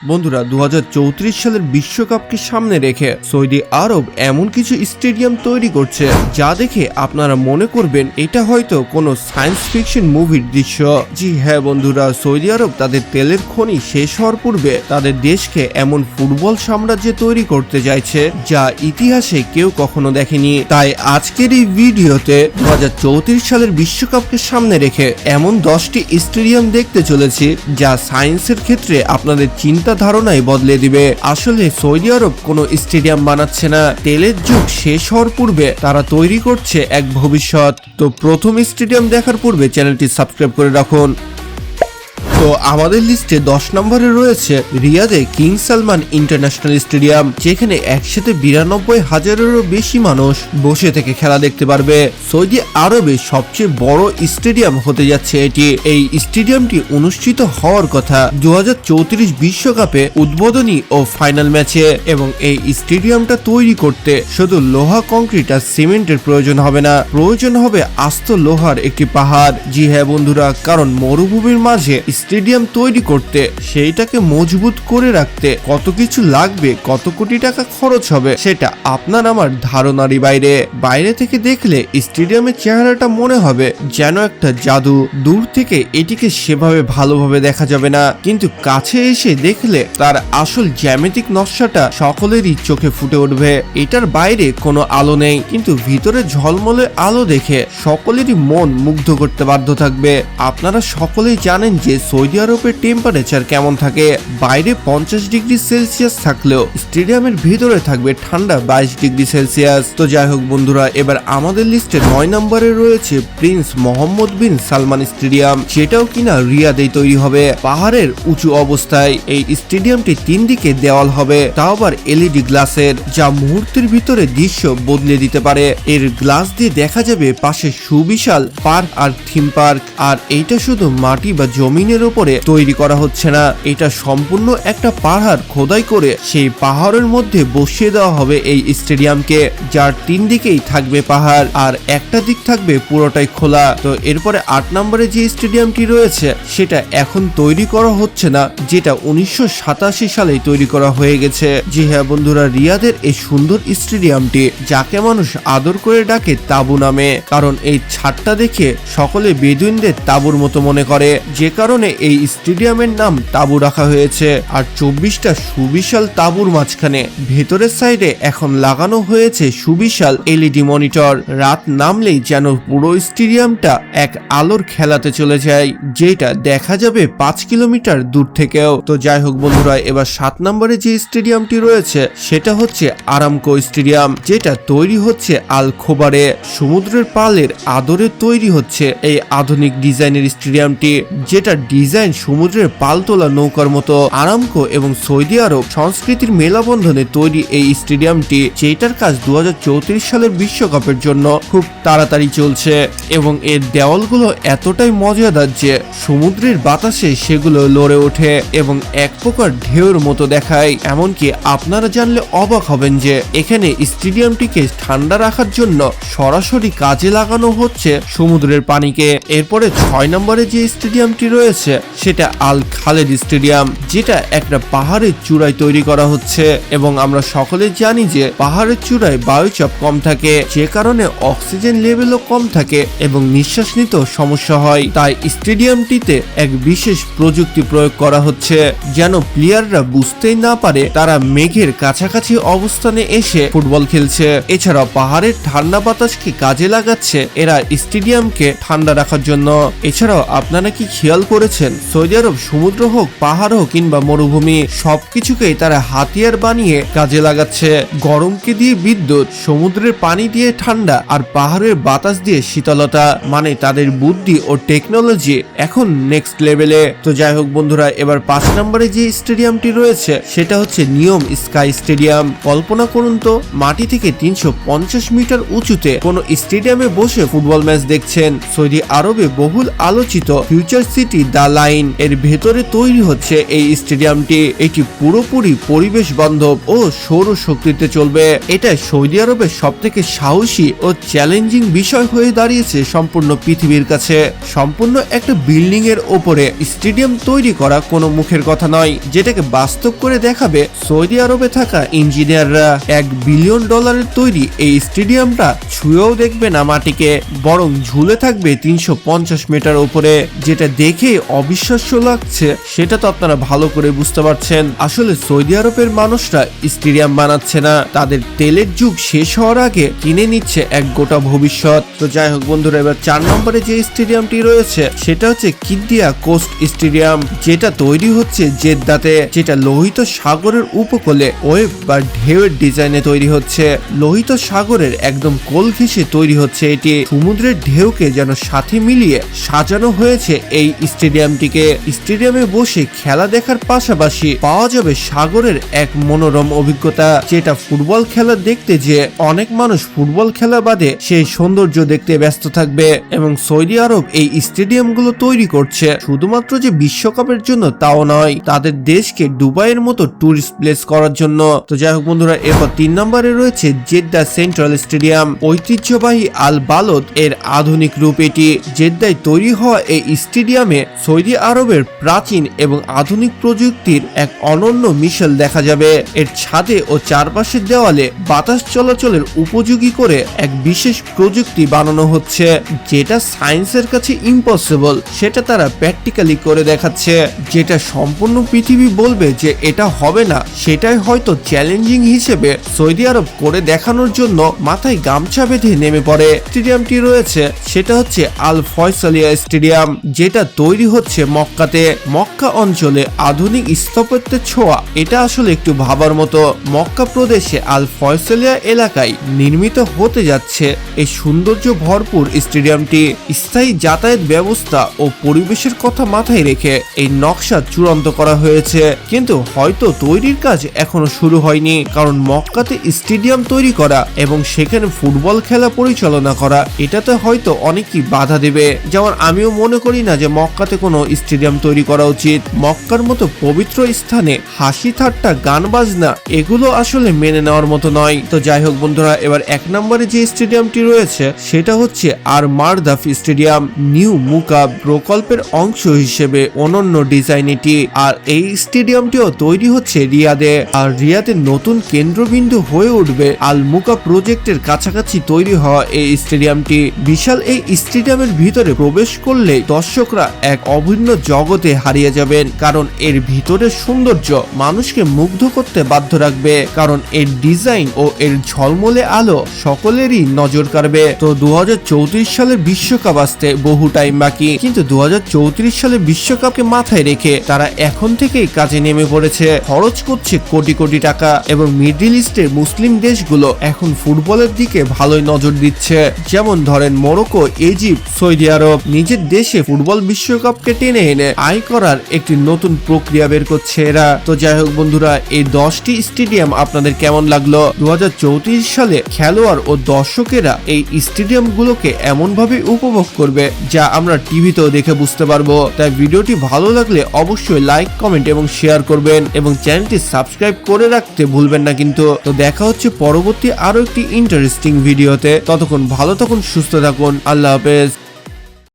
বন্ধুরা 2034 সালের বিশ্বকাপকে সামনে রেখে সৌদি আরব এমন কিছু স্টেডিয়াম তৈরি করছে যা দেখে আপনারা মনে করবেন এটা হয়তো কোনো সায়েন্স ফিকশন মুভির দৃশ্য। জি হ্যাঁ বন্ধুরা, সৌদি আরব তাদের তেলের খনি শেষ হওয়ার পূর্বে তাদের দেশকে এমন ফুটবল সাম্রাজ্য তৈরি করতে চাইছে যা ইতিহাসে কেউ কখনো দেখেনি। তাই আজকের এই ভিডিওতে 2034 সালের বিশ্বকাপকে সামনে রেখে এমন 10টি স্টেডিয়াম দেখতে চলেছি যা সায়েন্সের ক্ষেত্রে আপনাদের চিন্তা ধারণাই বদলে দিবে। আসলে সৌদি আরব কোনো স্টেডিয়াম বানাচ্ছে না, তেলের যুগ শেষ হওয়ার পূর্বে তারা তৈরি করছে এক ভবিষ্যৎ। তো প্রথম স্টেডিয়াম দেখার পূর্বে চ্যানেলটি সাবস্ক্রাইব করে রাখুন। তো আমাদের লিস্টে 10 নম্বরে রয়েছে রিয়াদে কিং সালমান ইন্টারন্যাশনাল স্টেডিয়াম, যেখানে একসাথে 92,000-এরও বেশি মানুষ বসে থেকে খেলা দেখতে পারবে। সৌদি আরবে সবচেয়ে বড় স্টেডিয়াম হতে যাচ্ছে এটি। এই স্টেডিয়ামটি অনুষ্ঠিত হওয়ার কথা 2034 বিশ্বকাপে উদ্বোধনী ও ফাইনাল ম্যাচে, এবং এই স্টেডিয়ামটা তৈরি করতে শুধু লোহা, কংক্রিট আর সিমেন্টের প্রয়োজন হবে না, প্রয়োজন হবে আস্ত লোহার একটি পাহাড়। জি হ্যাঁ বন্ধুরা, কারণ মরুভূমির মাঝে স্টেডিয়াম তৈরি করতে, সেইটাকে মজবুত করে রাখতে কত কিছু লাগবে, কত কোটি টাকা খরচ হবে সেটা আপনার আমার ধারণারই বাইরে। বাইরে থেকে দেখলে স্টেডিয়ামের চেহারাটা মনে হবে যেন একটা জাদু। দূর থেকে এটিকে সেভাবে ভালোভাবে দেখা যাবে না, কিন্তু কাছে এসে দেখলে তার আসল জ্যামিতিক নকশাটা সকলেরই চোখে ফুটে উঠবে। এটার বাইরে কোনো আলো নেই, কিন্তু ভিতরে ঝলমলে আলো দেখে সকলেরই মন মুগ্ধ করতে বাধ্য থাকবে। আপনারা সকলেই জানেন যে সৌদি আরবের টেম্পারেচার কেমন থাকে। বাইরে 50 ডিগ্রি সেলসিয়াস থাকলেও স্টেডিয়ামের ভিতরে থাকবে ঠান্ডা 22 ডিগ্রি সেলসিয়াস। তো যাই হোক বন্ধুরা, এবার আমাদের লিস্টে 9 নম্বরে রয়েছে প্রিন্স মোহাম্মদ বিন সালমান স্টেডিয়াম, যেটাও কিনা রিয়াদেই তৈরি হবে পাহাড়ের উঁচু অবস্থায়। এই স্টেডিয়ামটি 3 দিকে দেওয়াল হবে, তাও আবার এলইডি গ্লাসের, যা মুহূর্তের ভিতরে দৃশ্য বদলে দিতে পারে। এর গ্লাস দিয়ে দেখা যাবে পাশে সুবিশাল পার্ক আর থিম পার্ক। আর এইটা শুধু মাটি বা জমিনের উপরে তৈরি করা হচ্ছে না, এটা সম্পূর্ণ একটা পাহাড় খোদাই করে সেই পাহাড়ের মধ্যে বসিয়ে দেওয়া হবে এই স্টেডিয়ামকে, যার 3 দিকেই থাকবে পাহাড় আর একটা দিক থাকবে পুরোটাই খোলা। তো এরপরে 8 নম্বরে যে স্টেডিয়ামটি রয়েছে সেটা এখন তৈরি করা হচ্ছে না, যেটা 1987 সালে তৈরি করা হয়ে গেছে। জি হ্যাঁ বন্ধুরা, রিয়াদের এই সুন্দর স্টেডিয়ামটি, যাকে মানুষ আদর করে ডাকে তাবু নামে, কারণ এই ছাদটা দেখে সকলে বেদুইনদের তাবুর মতো মনে করে, যে কারণে এই স্টেডিয়ামের নাম তাবু রাখা হয়েছে। আর 24টা সুবিশাল তাবুর মাঝখানে ভেতরের সাইডে এখন লাগানো হয়েছে সুবিশাল এলইডি মনিটর। রাত নামলেই যেন পুরো স্টেডিয়ামটা এক আলোর খেলাতে চলে যায়, যেটা দেখা যাবে 5 কিলোমিটার দূর থেকেও। তো যাই হোক বন্ধুরা, এবার 7 নম্বরে যে স্টেডিয়ামটি রয়েছে সেটা হচ্ছে আরামকো স্টেডিয়াম, যেটা তৈরি হচ্ছে আল খোবারে, সমুদ্রের পালের আদরে তৈরি হচ্ছে এই আধুনিক ডিজাইনের স্টেডিয়ামটি, যেটা ডিজাইন সমুদ্রের পাল তোলা নৌকার মতো। আরামকো এবং সৌদি আরব সংস্কৃতির মেলাবন্ধনে তৈরি এই স্টেডিয়ামটি, যেটার কাজ 2034 সালের বিশ্বকাপের জন্য খুব তাড়াতাড়ি চলছে, এবং এর দেওয়ালগুলো এতটাই মজাদার যে সমুদ্রের বাতাসে সেগুলো লড়ে ওঠে এবং এক প্রকার ঢেউর মতো দেখায়। এমনকি আপনারা জানলে অবাক হবেন যে এখানে স্টেডিয়ামটিকে ঠান্ডা রাখার জন্য সরাসরি কাজে লাগানো হচ্ছে সমুদ্রের পানিকে। এরপরে 6 নম্বরে যে স্টেডিয়ামটি রয়েছে সেটা আল খালেদ স্টেডিয়াম, যেটা একটা পাহাড়ের চূড়ায় তৈরি করা হচ্ছে, এবং আমরা সকলে জানি যে পাহাড়ের চূড়ায় বায়ুচাপ কম থাকে, যে কারণে অক্সিজেন লেভেলও কম থাকে এবং নিঃশ্বাস নিতেও সমস্যা হয়। তাই স্টেডিয়ামটিতে এক বিশেষ প্রযুক্তি প্রয়োগ করা হচ্ছে, যেন প্লেয়াররা বুঝতেই না পারে তারা মেঘের কাছাকাছি অবস্থানে এসে ফুটবল খেলছে। এছাড়াও পাহাড়ের ঠান্ডা বাতাসকে কাজে লাগাচ্ছে এরা স্টেডিয়ামকে ঠান্ডা রাখার জন্য। এছাড়াও আপনারা কি খেয়াল করেছেন, সৌদি আরব সমুদ্র হোক, পাহাড় হোক কিংবা মরুভূমি, সবকিছুকেই তারা হাতিয়ার বানিয়ে কাজে লাগাচ্ছে। গরমকে দিয়ে বিদ্যুৎ, সমুদ্রের পানি দিয়ে ঠান্ডা, আর পাহাড়ের বাতাস দিয়ে শীতলতা, মানে তাদের বুদ্ধি ও টেকনোলজি এখন নেক্সট লেভেলে। তো যাই হোক বন্ধুরা, এবার 5 নম্বরে যে স্টেডিয়ামটি রয়েছে সেটা হচ্ছে নিয়ম স্কাই স্টেডিয়াম। কল্পনা করুন তো, মাটি থেকে 350 মিটার উঁচুতে কোন স্টেডিয়ামে বসে ফুটবল ম্যাচ দেখছেন। সৌদি আরবে বহুল আলোচিত ফিউচার সিটি দা লাইন এর ভেতরে তৈরি হচ্ছে এই স্টেডিয়ামটি। এটি পুরোপুরি পরিবেশ বান্ধব ও সৌরশক্তিতে চলবে। এটা সৌদি আরবের সবথেকে সাহসী ও চ্যালেঞ্জিং বিষয় হয়ে দাঁড়িয়েছে সম্পূর্ণ পৃথিবীর কাছে। সম্পূর্ণ একটা বিল্ডিং এর ওপরে স্টেডিয়াম তৈরি করা কোনো মুখের কথা নয়, যেটাকে বাস্তব করে দেখাবে সৌদি আরবে থাকা ইঞ্জিনিয়াররা। $1 বিলিয়ন তৈরি এই স্টেডিয়ামটা ছুঁয়েও দেখবে না মাটিকে, বরং ঝুলে থাকবে 350 মিটার উপরে। যেটা দেখে অবিশ্বাস্য লাগছে সেটা তো আপনারা ভালো করে বুঝতে পারছেন। আসলে সৌদি আরবের মানুষরা স্টেডিয়াম বানাচ্ছে না, তাদের তেলের যুগ শেষ হওয়ার আগে কিনে নিচ্ছে এক গোটা ভবিষ্যৎ। তো যাই হোক বন্ধুরা, এবার 4 নম্বরে যে স্টেডিয়ামটি রয়েছে সেটা হচ্ছে কিদ্দিয়া কোস্ট স্টেডিয়াম, যেটা তৈরি হচ্ছে জেদ্দাতে, যেটা লোহিত সাগরের উপকূলে ওয়েভ বা ঢেউয়ের ডিজাইনে তৈরি হচ্ছে। লোহিত সাগরের একদম কোল ঘেঁষে তৈরি হচ্ছে এটি। সমুদ্রের ঢেউকে যেন সাথে মিলিয়ে সাজানো হয়েছে এই স্টেডিয়ামটিকে। স্টেডিয়ামে বসে খেলা দেখার পাশাপাশি পাওয়া যাবে সাগরের এক মনোরম অভিজ্ঞতা, যেটা ফুটবল খেলা দেখতে যে অনেক মানুষ ফুটবল খেলা বাদে সেই সৌন্দর্য দেখতে ব্যস্ত থাকবে। এবং সৌদি আরব এই স্টেডিয়ামগুলো তৈরি করছে শুধুমাত্র যে বিশ্বকাপের জন্য তাও নয়, তাদের দেশকে দুবাইয়ের মতো টুরিস্ট প্লেস করার জন্য। তো যাই হোক বন্ধুরা, এরপর 3 নম্বরে রয়েছে জেদ্দা সেন্ট্রাল স্টেডিয়াম, ঐতিহ্যবাহী আল বালদ এর আধুনিক রূপ এটি। জেদ্দায় তৈরি হওয়া এই স্টেডিয়ামে সৌদি আরবের প্রাচীন এবং আধুনিক প্রযুক্তির এক অনন্য মিশেল দেখা যাবে। এর ছাদে ও চারপাশের দেওয়ালে বাতাস চলাচলের উপযোগী করে এক বিশেষ প্রযুক্তি বানানো হচ্ছে, যেটা সায়েন্সের কাছে ইম্পসিবল সেটা তারা প্র্যাকটিক্যালি করে দেখাচ্ছে। যেটা সম্পূর্ণ পৃথিবী বলবে যে এটা হবে না, সেটাই হয়তো চ্যালেঞ্জিং হিসেবে সৌদি আরব করে দেখানোর জন্য মাথায় গামছা বেঁধে নেমে পড়ে। স্টেডিয়ামটি রয়েছে সেটা হচ্ছে আল ফয়সালিয়া স্টেডিয়াম, যেটা তৈরি হচ্ছে মক্কাতে। মক্কা অঞ্চলে আধুনিক স্থাপত্যের ছোঁয়া, এটা আসলে একটু ভাবার মতো। মক্কা প্রদেশে আল ফয়সালিয়া এলাকায় নির্মিত হতে যাচ্ছে এই সৌন্দর্য ভরপুর স্টেডিয়ামটি। স্থায়ী যাতায়াত ব্যবস্থা ও পরিবেশের কথা মাথায় রেখে এই নকশা চূড়ান্ত করা হয়েছে, কিন্তু হয়তো তৈরির কাজ এখনো শুরু হয়নি, কারণ মক্কাতে স্টেডিয়াম তৈরি করা এবং সেখানে ফুটবল খেলা পরিচালনা করা এটাতে হয়তো অনেকেই বাধা দেবে। যেমন আমিও মনে করি না যে মক্কাতে কোনো স্টেডিয়াম তৈরি করা উচিত। মক্কার মতো পবিত্র স্থানে হাসি ঠাট্টা গান বাজনা এগুলো আসলে মেনে নেওয়ার মতো নয়। তো যাই হোক বন্ধুরা, এবার 1 নম্বরে যে স্টেডিয়ামটি রয়েছে সেটা হচ্ছে আর মারদাফ স্টেডিয়াম, নিউ মুকাব প্রকল্পের অংশ হিসেবে অনন্য ডিজাইন এটি। আর এই স্টেডিয়ামটিও তৈরি হচ্ছে রিয়াদে। আর রিয়াদের নতুন কেন্দ্রবিন্দু হয়ে উঠবে আল মুকা প্রজেক্টের কাছাকাছি তৈরি হওয়া এই স্টেডিয়ামটি। বিশাল এই স্টেডিয়ামের ভিতরে প্রবেশ করলে দর্শকরা এক অভিন্ন জগতে হারিয়ে যাবেন, কারণ এর ভিতরের সৌন্দর্য মানুষকে মুগ্ধ করতে বাধ্য রাখবে, কারণ এর ডিজাইন ও এর ঝলমলে আলো সকলেরই নজর কাড়বে। তো 2034 সালের বিশ্বকাপ আসতে বহু টাইম বাকি, কিন্তু 2034 সালের বিশ্বকাপকে মাথায় রেখে তারা এখন থেকেই কাজে নেমে পড়েছে, খরচ করছে কোটি কোটি টাকা। এবং মিডল ইস্টের মুসলিম দেশগুলো এখন ফুটবলের দিকে ভালোই নজর দিচ্ছে। যেমন ধরেন মরক্কো, ইজিপ্ট, সৌদি আরব নিজের দেশে ফুটবল বিশ্বকাপকে টেনে এনে আয় করার একটি নতুন প্রক্রিয়া বের করছে এরা। তো যাই হোক বন্ধুরা, এই 10টি স্টেডিয়াম আপনাদের কেমন লাগলো? 2034 সালে খেলোয়াড় ও দর্শকেরা এই স্টেডিয়াম গুলোকে এমন ভাবে উপভোগ করবে যা আমরা টিভিতেও দেখে বুঝতে পারবো। তাই ভিডিওটি ভালো লাগলে অবশ্যই লাইক, কমেন্ট এবং শেয়ার করবেন এবং চ্যানেলটি সাবস্ক্রাইব করে রাখতে ভুলবেন না কিন্তু। তো দেখা হচ্ছে পরবর্তী আরো একটি ইন্টারেস্টিং ভিডিওতে। ততক্ষণ ভালো থাকুন, সুস্থ থাকুন, আল্লাহ হাফেজ।